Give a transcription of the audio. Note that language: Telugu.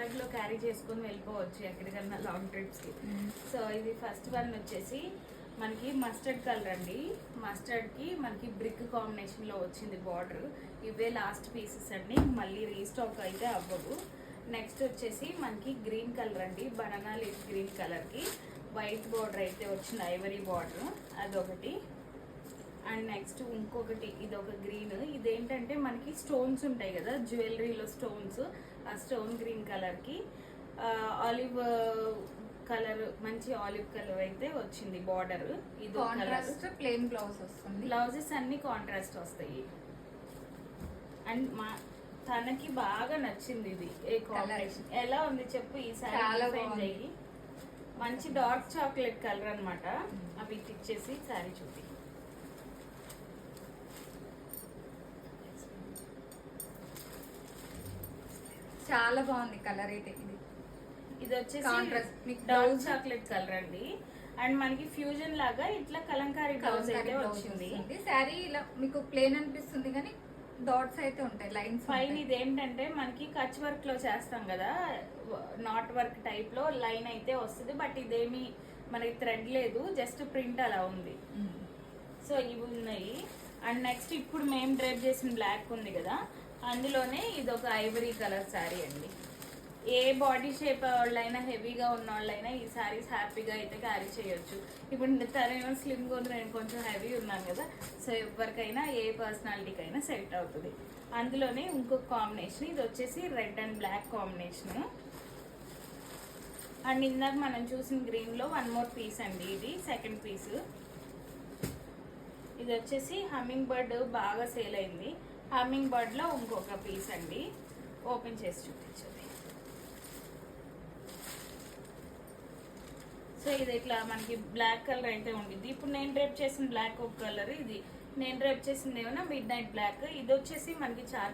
బ్యాగ్ లో క్యారీ చేసుకొని వెళ్ళిపోవచ్చు ఎక్కడికన్నా లాంగ్ ట్రిప్స్ కి. సో ఇది ఫస్ట్ వన్ వచ్చేసి మనకి మస్టర్డ్ కలర్ అండి. మస్టర్డ్ కి మనకి బ్రిక్ కాంబినేషన్ లో వచ్చింది బార్డర్. ఇవే లాస్ట్ పీసెస్ అండి, మళ్ళీ రీస్టాక్ అయితే అవ్వవు. నెక్స్ట్ వచ్చేసి మనకి గ్రీన్ కలర్ అండి, బనానా లీఫ్ గ్రీన్ కలర్ కి వైట్ బార్డర్ అయితే వచ్చింది, ఐవరీ బార్డర్, అదొకటి. అండ్ నెక్స్ట్ ఇంకొకటి ఇది ఒక గ్రీన్. ఇదేంటంటే మనకి స్టోన్స్ ఉంటాయి కదా జ్యువెలరీలో స్టోన్స్, ఆ స్టోన్ గ్రీన్ కలర్ కి ఆలివ్ కలర్, మంచి ఆలివ్ కలర్ అయితే వచ్చింది బార్డర్. ఇది కాంట్రాస్ట్ ప్లెయిన్ బ్లౌజ్ వస్తుంది. బ్లౌజెస్ అన్ని కాంట్రాస్ట్ వస్తాయి. అండ్ తనకి బాగా నచ్చింది ఇది. ఏ కాంబినేషన్ ఎలా ఉంది చెప్పు ఈసారి. చాలా బాగుంది. మంచి డార్క్ చాక్లెట్ కలర్ అన్నమాట. అవి ఇచ్చేసి సారీ చూపి. చాలా బాగుంది కలర్ అయితే. ఇది వచ్చేసి డార్క్ చాక్లెట్ కలర్ అండి. అండ్ మనకి ఫ్యూజన్ లాగా ఇట్లా కలంకారీ బ్లౌజ్ అయితే వచ్చింది. శారీ ఇలా మీకు ప్లేన్ అనిపిస్తుంది కానీ డాట్స్ అయితే ఉంటాయి, లైన్స్ పైన. ఇది ఏంటంటే మనకి కచ్ వర్క్ లో చేస్తాం కదా, నాట్ వర్క్ టైప్ లో లైన్ అయితే వస్తుంది. బట్ ఇదేమి మనకి థ్రెడ్ లేదు, జస్ట్ ప్రింట్ అలా ఉంది. సో ఇవి ఉన్నాయి. అండ్ నెక్స్ట్ ఇప్పుడు మేము డ్రైప్ చేసిన బ్లాక్ ఉంది కదా, అందులోనే ఇది ఒక ఐవరీ కలర్ శారీ అండి. ఏ బాడీ షేప్ వాళ్ళైనా, హెవీగా ఉన్న వాళ్ళైనా ఈ శారీస్ హ్యాపీగా అయితే క్యారీ చేయొచ్చు. ఇప్పుడు తనేమో స్లిమ్గా ఉంది, నేను కొంచెం హెవీ ఉన్నాను కదా, సో ఎవరికైనా ఏ పర్సనాలిటీకి అయినా సెట్ అవుతుంది. అందులోనే ఇంకొక కాంబినేషన్, ఇది వచ్చేసి red and black combination. And ఇందాక మనం చూసిన గ్రీన్లో వన్ మోర్ పీస్ అండి, ఇది సెకండ్ పీస్. ఇది వచ్చేసి హమ్మింగ్ బర్డ్ బాగా సేల్ అయింది. హమ్మింగ్ బర్డ్లో ఇంకొక పీస్ అండి, ఓపెన్ చేసి చూపించండి. సో ఇది ఇట్లా మనకి బ్లాక్ కలర్ అయితే ఉండిద్ది. ఇప్పుడు నేను డ్రైప్ చేసిన బ్లాక్ ఒక కలర్, ఇది నేను డ్రైప్ చేసింది ఏమన్నా మిడ్ నైట్ బ్లాక్. ఇది వచ్చేసి మనకి చార్